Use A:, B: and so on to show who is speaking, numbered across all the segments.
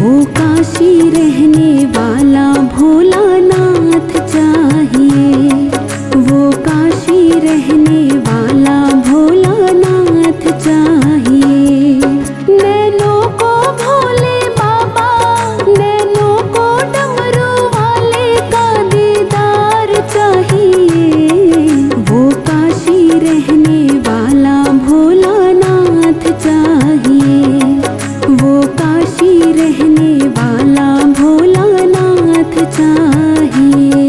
A: वो काशी रहने वाला भोलानाथ चाहिए, वो काशी रहने वाला भोलानाथ चाहिए। नैनों को भोले बाबा, नैनों को डमरू वाले का दीदार चाहिए, वो काशी रहने वाला भोलानाथ चाहिए, वो काशी रहने वाला भोलानाथ चाहिए।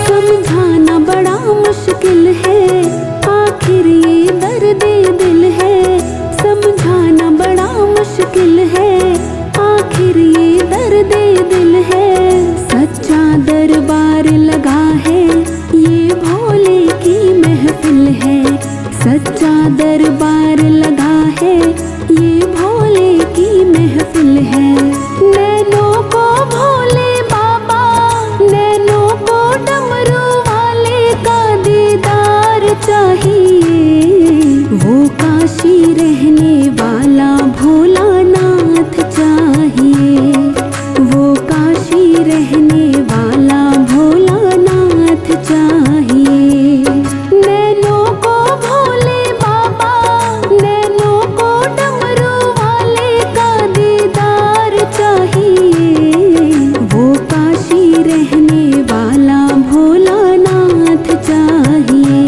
A: समझाना बड़ा मुश्किल है, आखिर ये दर्द दिल है। समझाना बड़ा मुश्किल है, आखिर ये दर्द दिल है। सच्चा दरबार लगा है, ये भोले की महफिल है। सच्चा दरबार लगा है, ये भोले की महफिल है। नैनों को भोले बाबा, नैनों को डमरू वाले का दीदार चाहिए, वो काशी रहने वाला भोलानाथ चाहिए, वो काशी रहने वाला भोलानाथ चाहिए। नैनों को भोले बाबा, नैनों को डमरू वाले का दीदार चाहिए, वो काशी रहने वाला भोलानाथ चाहिए,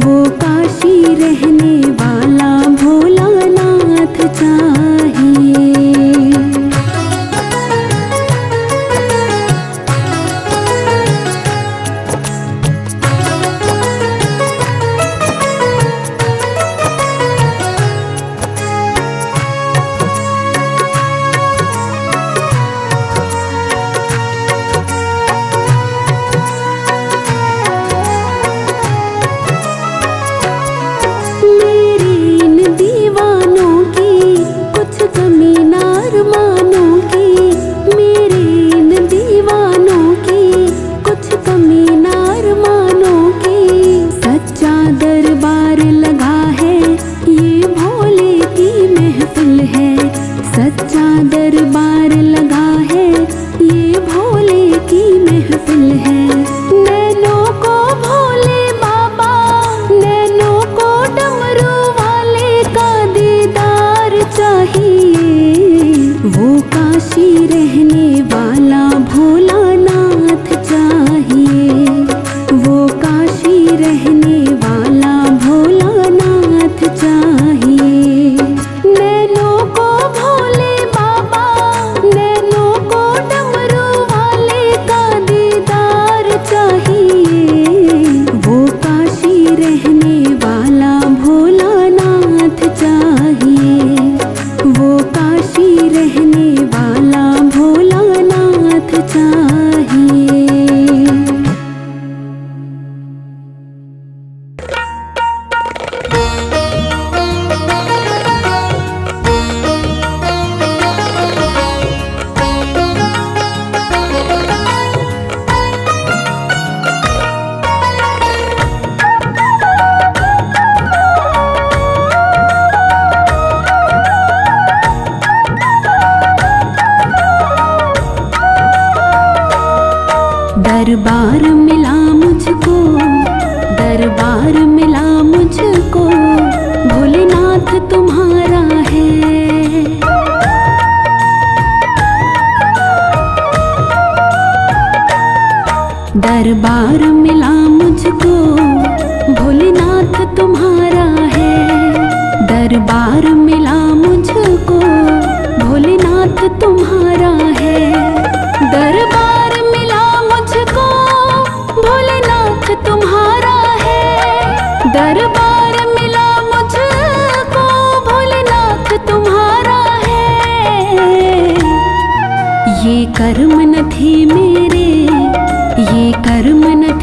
A: वो काशी रहने वाला भोलानाथ चाहिए। मेरे इन दीवानों की कुछ कमी ना अरमानों की, मेरे इन दीवानों की कुछ कमी ना अरमानों की। सच्चा दरबार लगा है, ये भोले की महफिल है। सच्चा दरबार लगा है, ये भोले की महफिल है। नैनों को भोले बाबा, नैनों को डमरू वाले का दीदार चाहिए, वो काशी रहने वाला भोलानाथ चाहिए, वो काशी रहने वाला भोलानाथ चाहिए। नैनों को भोले बाबा, नैनों को डमरू वाले का दीदार चाहिए, वो काशी रहने वाला भोलानाथ चाहिए, वो काशी रहने वाला भोलानाथ चाहिए। दरबार मिला मुझको, दरबार मिला मुझको, भोलेनाथ तुम्हारा है। दरबार मिला मुझको, भोलेनाथ तुम्हारा है। दरबार मिला मुझको, भोलेनाथ तुम्हारा है। दरबार मिला मुझको, भोलेनाथ तुम्हारा है। दरबार मिला मुझको, भोलेनाथ तुम्हारा है। ये कर्म न थे मेरे, ये कर्म न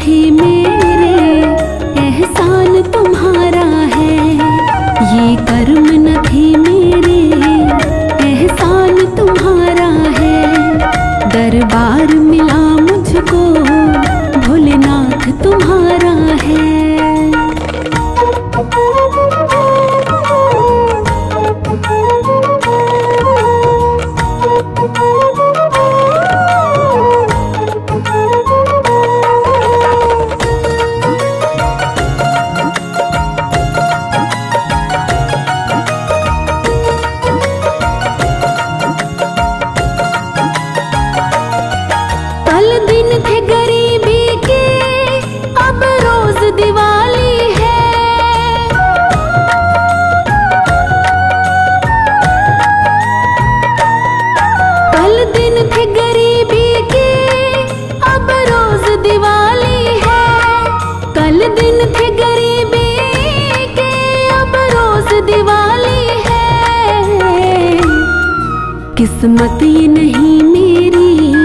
A: किस्मत ये नहीं मेरी,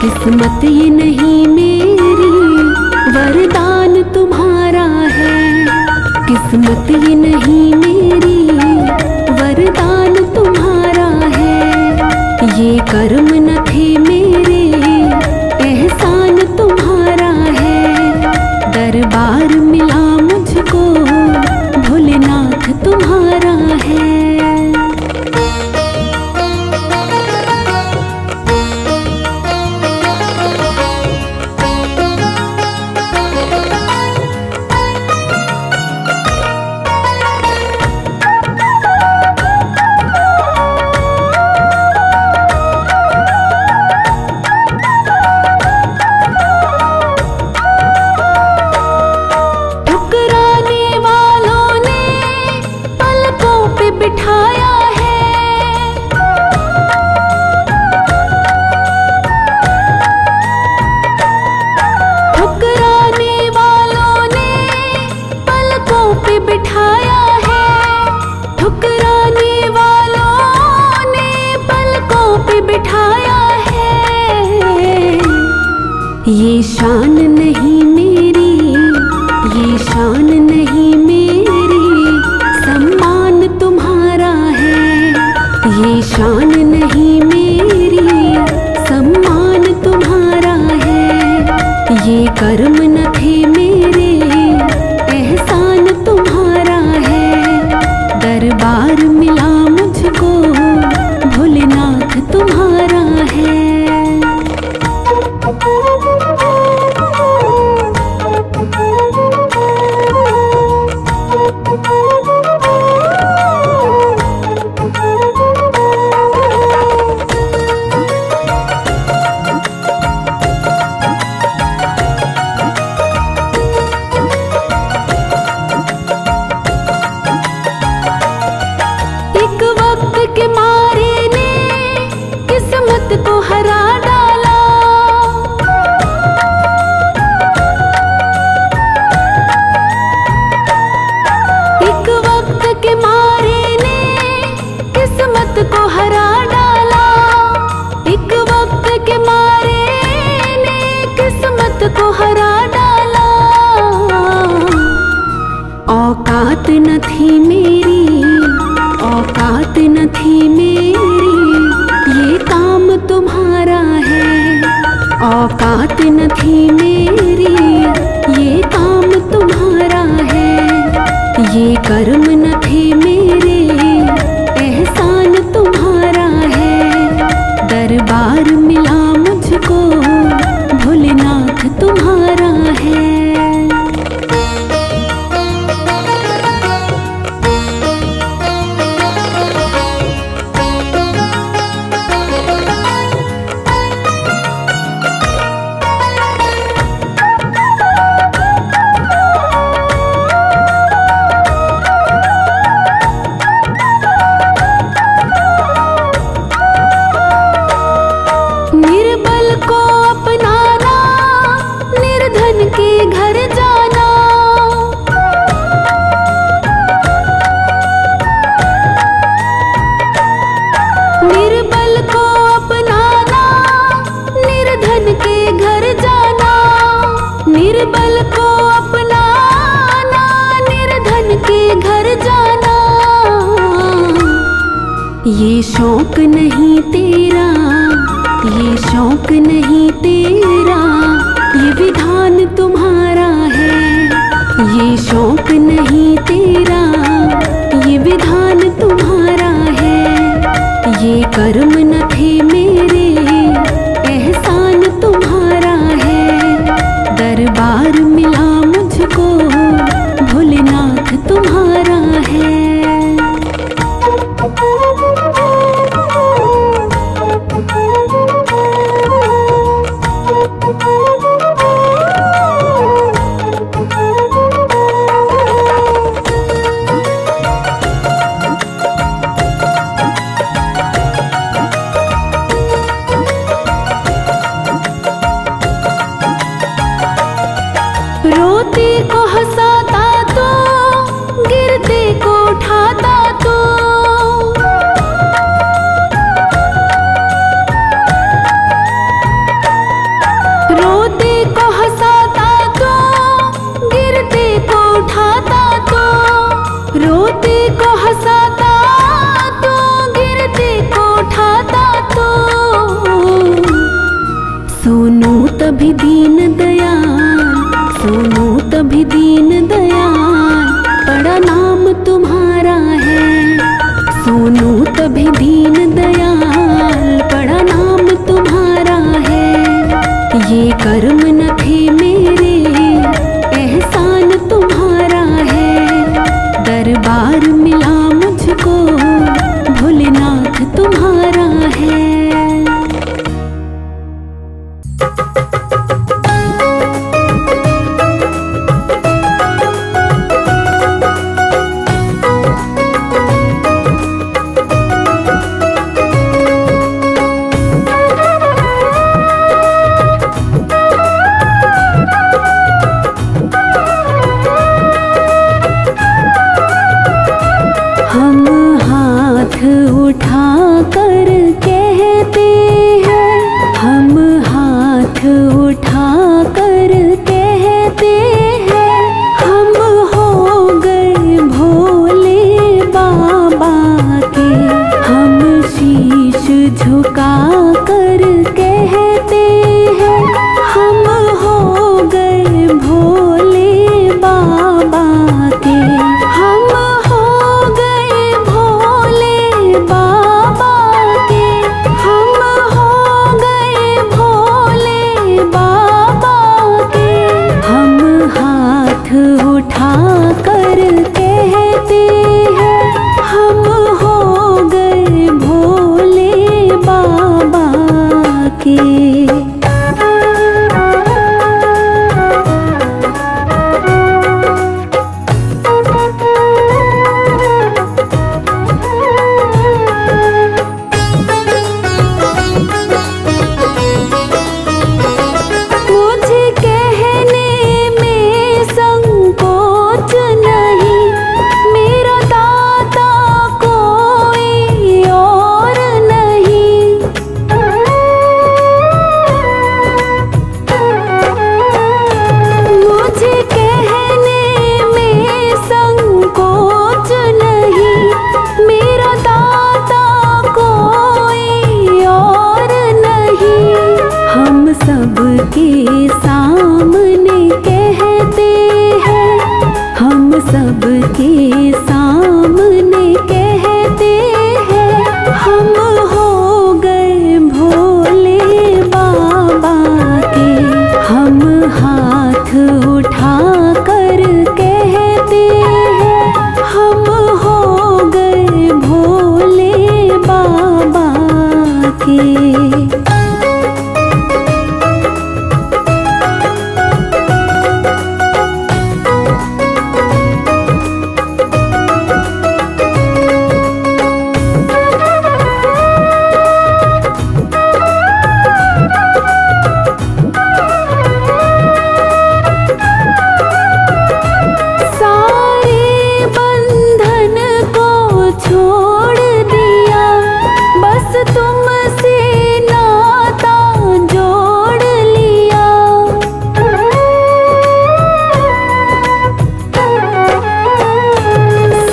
A: किस्मत ये नहीं मेरी, वरदान तुम्हारा है। किस्मत ये नहीं मेरी, वरदान तुम्हारा है। ये कर्म न थे मेरे, एहसान तुम्हारा है। दरबार मिला मुझको, भोलेनाथ तुम्हारा है। बिठाया है ठुकराने वालों ने पलकों पे बिठाया है। ठुकराने वालों ने पलकों पे बिठाया है। ये शान नहीं मेरी, ये शान नहीं मेरी, सम्मान तुम्हारा है। ये शान नहीं मेरी, सम्मान तुम्हारा है। ये कर्म न थे मेरे, एहसान तुम्हारा है। दरबार मिला मुझको, भोलेनाथ तुम्हारा है। के मारे ने किस्मत को हरा डाला। एक वक्त के मारे ने किस्मत को हरा डाला। एक वक्त के मारे ने किस्मत को हरा डाला। औकात न थी मेरी, औकात न थी मेरी, ये काम तुम्हारा है। औकात न थी मेरी, ये काम तुम्हारा है। ये कर्म न थे मेरे, एहसान तुम्हारा है। दरबार मिला मुझको, भोलेनाथ तुम्हारा है। निर्बल को अपनाना, निर्धन के घर जाना। निर्बल को अपनाना, निर्धन के घर जाना। निर्बल को अपनाना, निर्धन के घर जाना। ये शौक नहीं तेरा, ये शौक नहीं तेरा, ये विधान तुम्हारा है। ये शौक नहीं तेरा, ये विधान तुम्हारा है। ये कर्म न थे मेरे, एहसान तुम्हारा है। दरबार मिला मुझको, भोलेनाथ तुम्हारा है। रोते को हंसाता तो, गिरते को उठाता तो। रोते को हंसाता तो, गिरते को उठाता तो। सुनो तभी दीन दयाल, सुनो तभी दीन दयाल, बड़ा नाम तुम्हारा है। सुनो तभी दीन दयाल, बड़ा नाम तुम्हारा है। ये कर्म न थे मेरे, एहसान तुम्हारा है। दरबार मिला मुझको, भोलेनाथ तुम्हारा है। हम हाथ उठा कर कहते हैं, हम हाथ उठा कर कहते हैं, हम हो गए भोले बाबा के। हम शीश झुका कर कहते हैं, हम हो गए भोले बाबा के। हम हो गए भोले बाबा के, हम हो गए भोले बाबा के। हम हाथ उठा कर कहते हैं, हम हो गए भोले बाबा के। मुझे कहने में संकोच नहीं, मेरा दाता कोई और नहीं। मुझे कहने में संकोच नहीं, मेरा दाता कोई और नहीं। हम सबके सामने कहते हैं, हम सबके सामने कहते हैं, हम हो गए भोले बाबा के। हम हाथ उठा कर कहते हैं, हम हो गए भोले बाबा के। सारे बंधन को छोड़ दिया, बस तुमसे नाता जोड़ लिया।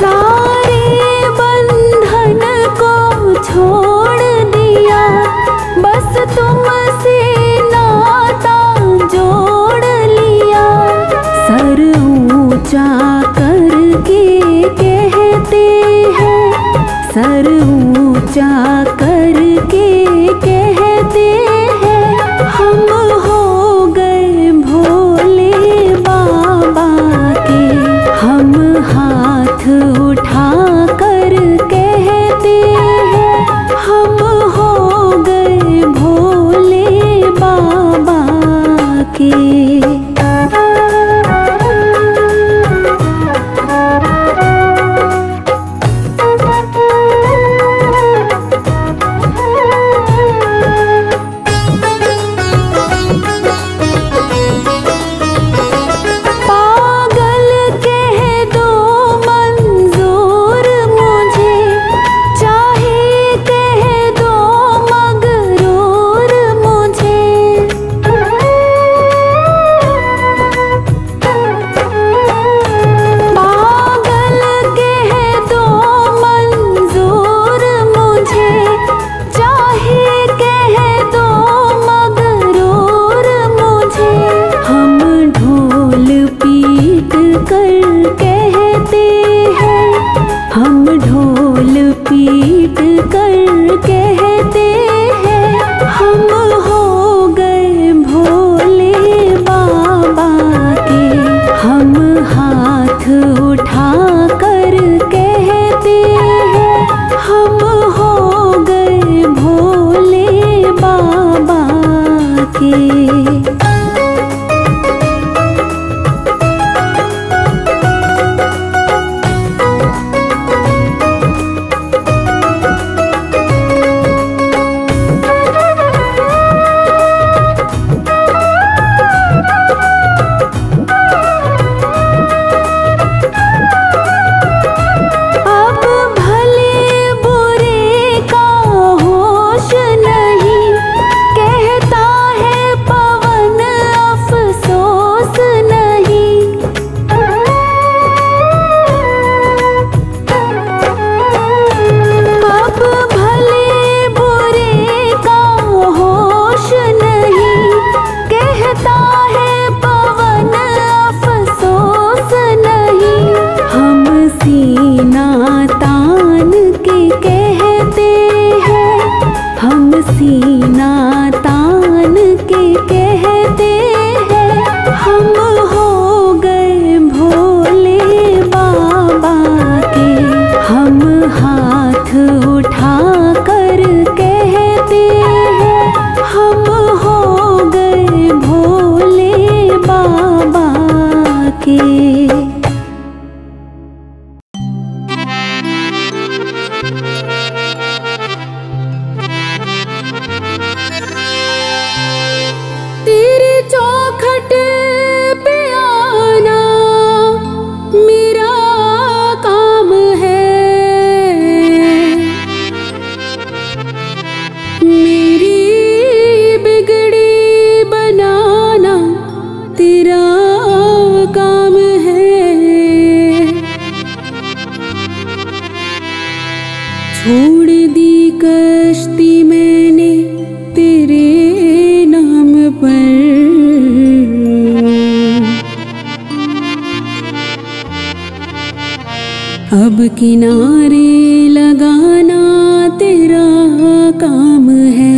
A: सारे बंधन को छोड़ दिया, बस तुमसे नाता जोड़ लिया। सर ऊंचा करके कहते हैं, सर ऊंचा करके कहते हैं, हम हो गए भोले बाबा के। हम हाथ उठा कर कहते हैं, हम हो गए भोले बाबा के। अब किनारे लगाना तेरा काम है।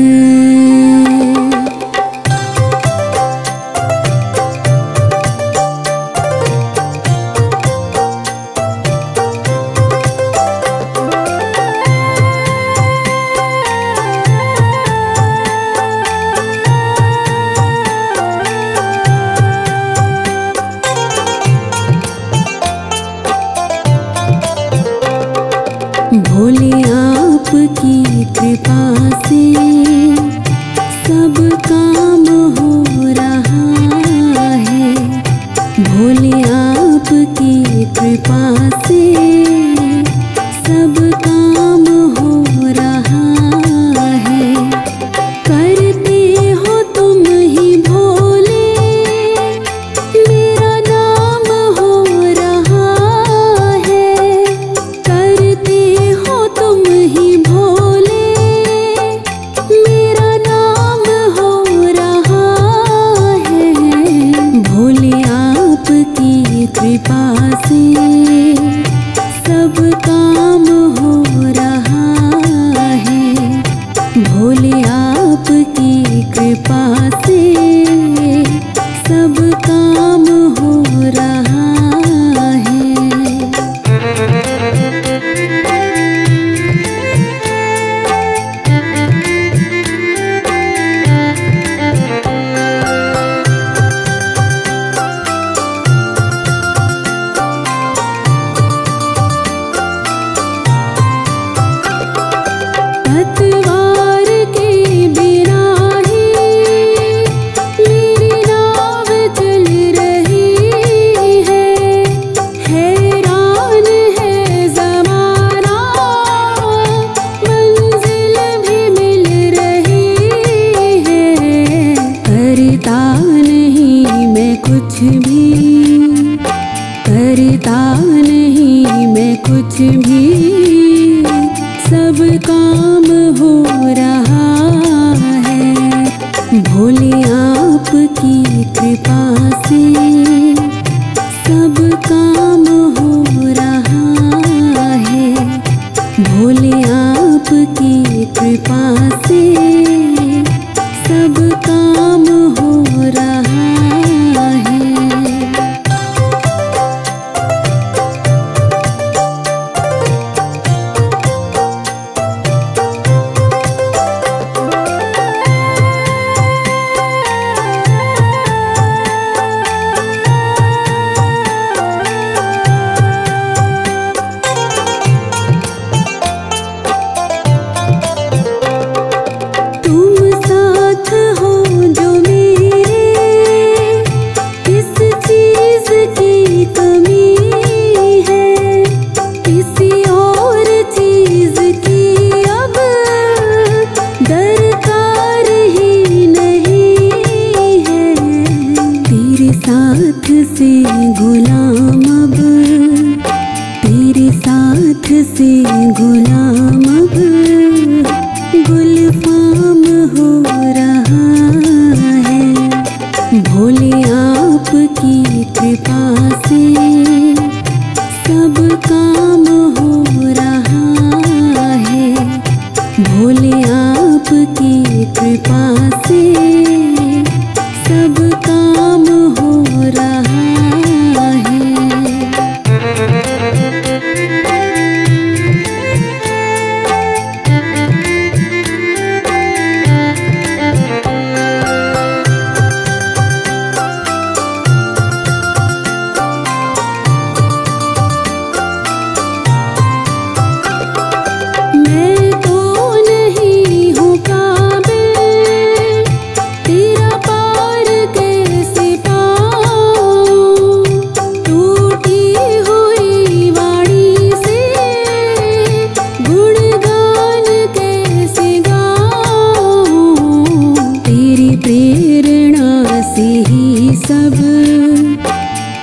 A: भोले आपकी कृपा से सब काम हो रहा है। भोले आपकी कृपा से सब काम हो रहा है। करते हो तुम ही भोले, मेरा नाम हो रहा है। करते तुम ही भोले, मेरा नाम हो रहा है। भोले आपकी कृपा से सब काम हो रहा है। भोले आपकी कृपा से सब काम हो रहा है। पतवार के बिना ही मेरी नाव चल रही है। हैरान है ज़माना, मंजिल भी मिल रही है। करता नहीं मैं कुछ भी, करता नहीं मैं कुछ भी, सब काम हो रहा है। भोले आपकी कृपा से सब काम हो रहा है। भोले आपकी कृपा से सब काम हो रहा है। तुम साथ हो जो मेरे, किस चीज़ की कमी है। किसी और चीज़ की अब दरकार ही नहीं है। तेरे साथ से गुलाम अब, तेरे साथ से गुलाम अब गुलफाम हो रहा है। भोले आपकी कृपा से सब काम हो रहा है। भोले आपकी कृपा से सब काम हो रहा है। मैं तो नहीं हूँ काबिल, तेरा पार कैसे पाऊँ। टूटी हुई वाणी से गुणगान कैसे गाऊँ। तेरी प्रेरणा से ही सब,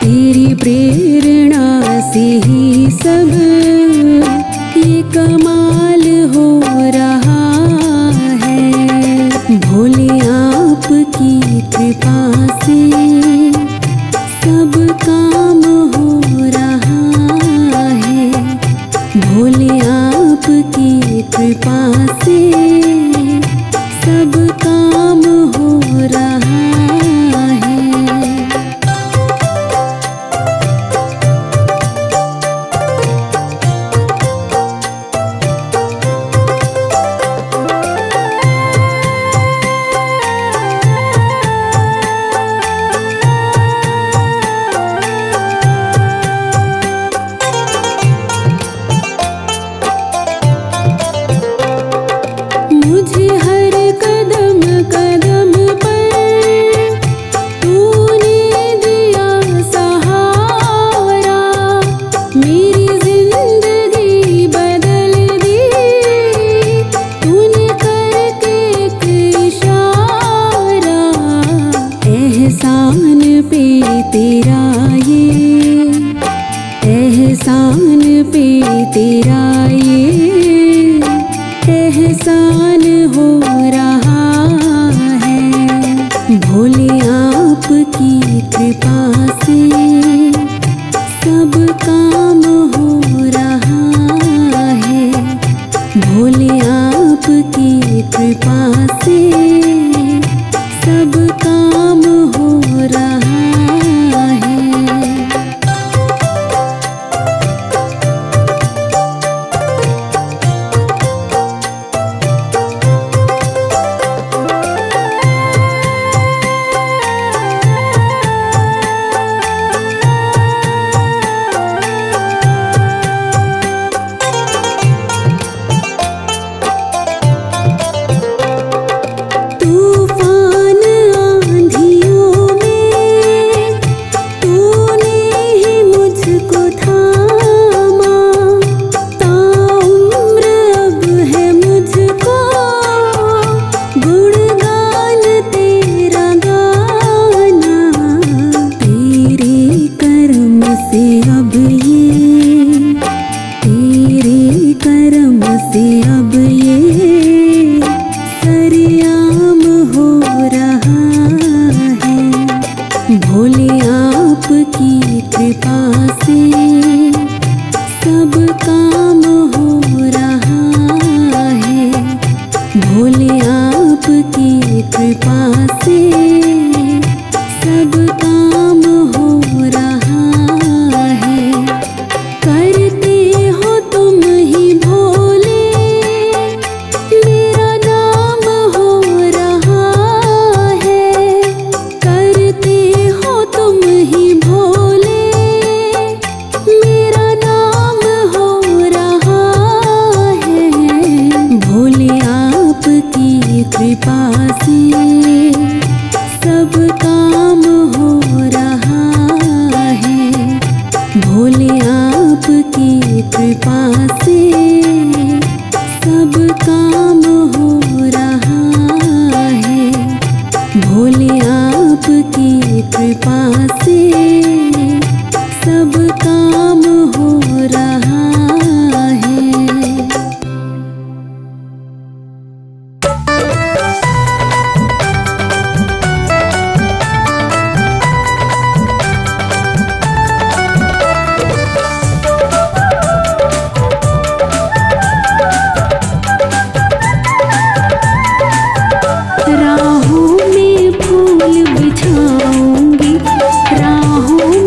A: तेरी प्रेरणा से ही सब ये कमाल हो रहा है। भोले आपकी कृपा से सब काम हो रहा है। एहसान पे तेरा ये, एहसान पे तेरा ये एहसान हो रहा है। भोले आपकी कृपा से सब काम हो रहा है। भोले आपकी कृपा से सब काम हो रहा है। तूफान आंधियों में तूने ही मुझको थामा, ताउम्र अब है मुझको गुणगान तेरा गाना। तेरे कर्म से अब ये, तेरे कर्म से अब ये सरेआम हो रहा है। भोले आपकी कृपा से सब काम हो रहा है। भोले आपकी कृपा से सब काम हो रहा है। करते हो तुम ही भोले, मेरा नाम हो रहा है। करते हो तुम ही भोले, मेरा नाम हो रहा है। भोले आपकी कृपा से सब काम हो रहा है। भोले आपकी कृपा से सब काम हो रहा है। भोले आपकी कृपा से सब काम हो रहा है। राहों में फूल बिछाऊंगी, राहों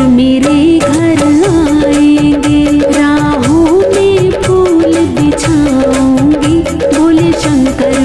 A: मेरे घर आएंगे, राहों में फूल बिछाऊंगी, बोले शंकर